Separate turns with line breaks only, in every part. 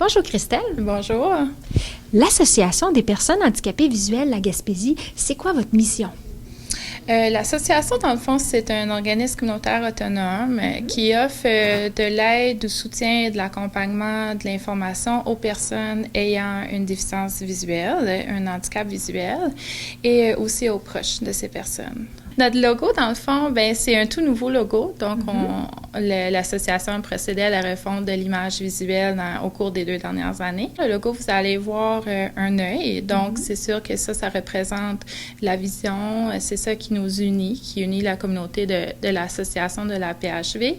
Bonjour Christelle.
Bonjour.
L'Association des personnes handicapées visuelles La Gaspésie, c'est quoi votre mission?
L'association, dans le fond, c'est un organisme communautaire autonome qui offre de l'aide, du soutien, de l'accompagnement, de l'information aux personnes ayant une déficience visuelle, un handicap visuel, et aussi aux proches de ces personnes. Notre logo, dans le fond, ben c'est un tout nouveau logo. Donc, l'association procédait à la refonte de l'image visuelle au cours des 2 dernières années. Le logo, vous allez voir un œil. Donc, c'est sûr que ça représente la vision. C'est ça qui nous unit, qui unit la communauté de l'association de la PHV. Oui.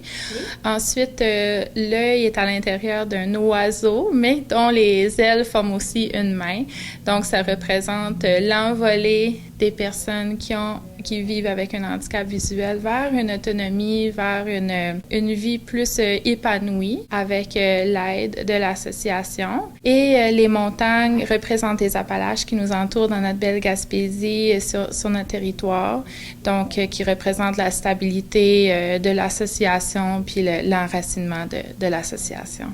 Ensuite, l'œil est à l'intérieur d'un oiseau, mais dont les ailes forment aussi une main. Donc, ça représente l'envolée des personnes qui vivent avec un handicap visuel vers une autonomie, vers une vie plus épanouie avec l'aide de l'association. Et les montagnes représentent les Appalaches qui nous entourent dans notre belle Gaspésie sur notre territoire, donc qui représentent la stabilité de l'association puis l'enracinement de l'association.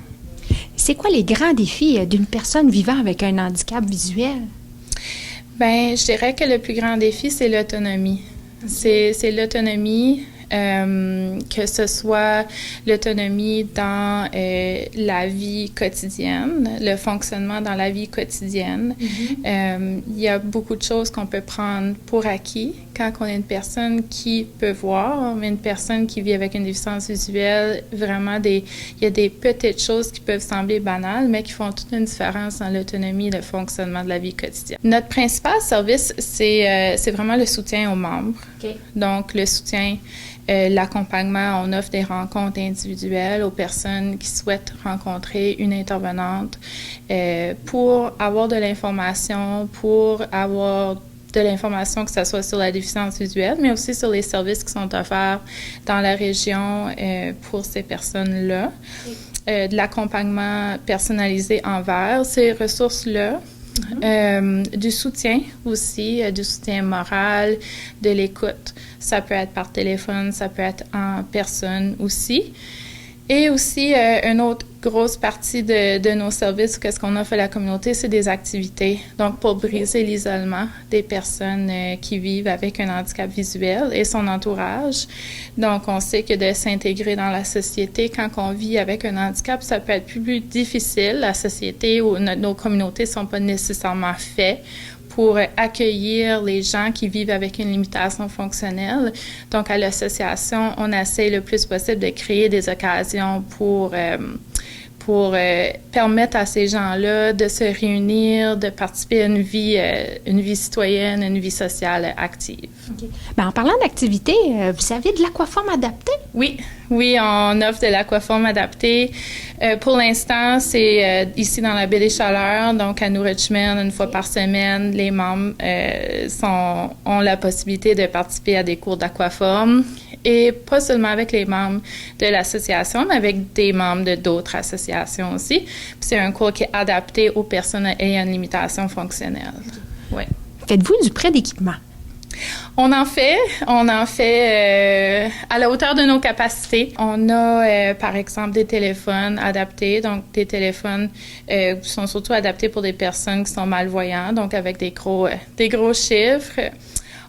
C'est quoi les grands défis d'une personne vivant avec un handicap visuel?
Bien, je dirais que le plus grand défi, c'est l'autonomie. C'est l'autonomie, que ce soit l'autonomie dans la vie quotidienne, le fonctionnement dans la vie quotidienne. Il y a beaucoup de choses qu'on peut prendre pour acquis quand on est une personne qui peut voir, mais une personne qui vit avec une déficience visuelle, vraiment il y a des petites choses qui peuvent sembler banales, mais qui font toute une différence dans l'autonomie et le fonctionnement de la vie quotidienne. Notre principal service, c'est vraiment le soutien aux membres. Okay. Donc, le soutien, l'accompagnement, on offre des rencontres individuelles aux personnes qui souhaitent rencontrer une intervenante pour avoir de l'information, que ce soit sur la déficience visuelle, mais aussi sur les services qui sont offerts dans la région pour ces personnes-là. De l'accompagnement personnalisé envers ces ressources-là. Du soutien aussi, du soutien moral, de l'écoute. Ça peut être par téléphone, ça peut être en personne aussi. Et aussi, une autre grosse partie de nos services, qu'est-ce qu'on offre à la communauté, c'est des activités. Donc, pour briser l'isolement des personnes qui vivent avec un handicap visuel et son entourage. Donc, on sait que de s'intégrer dans la société, quand on vit avec un handicap, ça peut être plus difficile. La société ou nos communautés ne sont pas nécessairement faites pour accueillir les gens qui vivent avec une limitation fonctionnelle. Donc, à l'association, on essaie le plus possible de créer des occasions pour permettre à ces gens-là de se réunir, de participer à une vie citoyenne, une vie sociale active.
Okay. Bien, en parlant d'activité, vous avez de l'aquaforme adapté?
Oui, on offre de l'aquaforme adapté. Pour l'instant, c'est ici dans la baie des Chaleurs, donc à New Richmond, une fois par semaine, les membres ont la possibilité de participer à des cours d'aquaforme. Et pas seulement avec les membres de l'association, mais avec des membres d'autres associations aussi. Puis c'est un cours qui est adapté aux personnes ayant une limitation fonctionnelle. Ouais.
Faites-vous du prêt d'équipement?
On en fait à la hauteur de nos capacités. On a, par exemple, des téléphones adaptés, donc des téléphones qui sont surtout adaptés pour des personnes qui sont malvoyantes, donc avec des gros chiffres.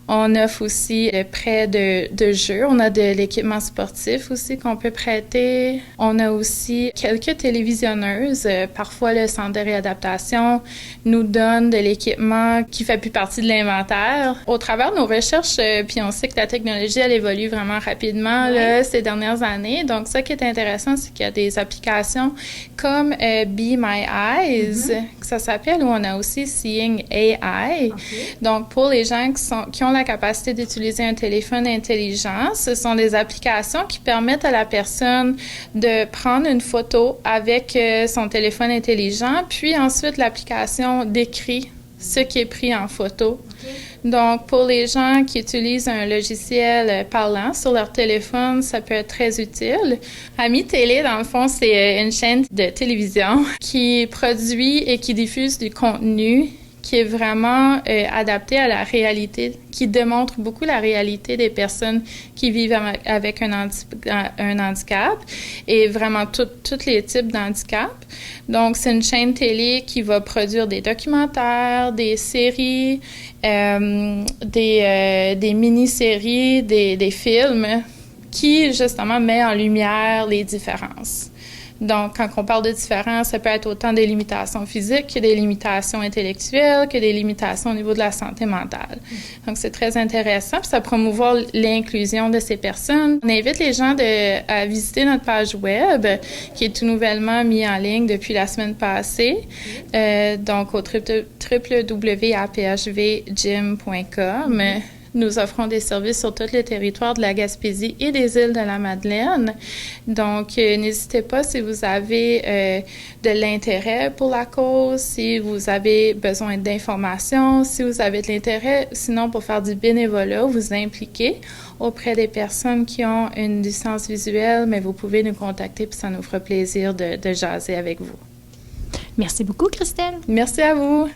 On offre aussi le prêt de jeux. On a de l'équipement sportif aussi qu'on peut prêter. On a aussi quelques télévisionneuses. Parfois, le Centre de réadaptation nous donne de l'équipement qui fait plus partie de l'inventaire. Au travers de nos recherches, puis on sait que la technologie, elle évolue vraiment rapidement là, ces dernières années. Donc, ça qui est intéressant, c'est qu'il y a des applications comme Be My Eyes, que ça s'appelle, où on a aussi Seeing AI. Okay. Donc, pour les gens qui ont la capacité d'utiliser un téléphone intelligent. Ce sont des applications qui permettent à la personne de prendre une photo avec son téléphone intelligent, puis ensuite l'application décrit ce qui est pris en photo. Okay. Donc, pour les gens qui utilisent un logiciel parlant sur leur téléphone, ça peut être très utile. Ami Télé, dans le fond, c'est une chaîne de télévision qui produit et qui diffuse du contenu qui est vraiment adapté à la réalité, qui démontre beaucoup la réalité des personnes qui vivent avec un handicap et vraiment tous les types d'handicap. Donc, c'est une chaîne télé qui va produire des documentaires, des séries, des mini-séries, des films qui, justement, met en lumière les différences. Donc, quand on parle de différence, ça peut être autant des limitations physiques que des limitations intellectuelles, que des limitations au niveau de la santé mentale. Donc, c'est très intéressant, puis ça promouvoir l'inclusion de ces personnes. On invite les gens à visiter notre page web, qui est tout nouvellement mise en ligne depuis la semaine passée, donc au www.aphvgym.com. Nous offrons des services sur tout le territoire de la Gaspésie et des îles de la Madeleine. Donc, n'hésitez pas si vous avez de l'intérêt pour la cause, si vous avez besoin d'informations, si vous avez de l'intérêt, sinon pour faire du bénévolat, vous impliquer auprès des personnes qui ont une déficience visuelle, mais vous pouvez nous contacter puis ça nous fera plaisir de jaser avec vous.
Merci beaucoup, Christelle.
Merci à vous.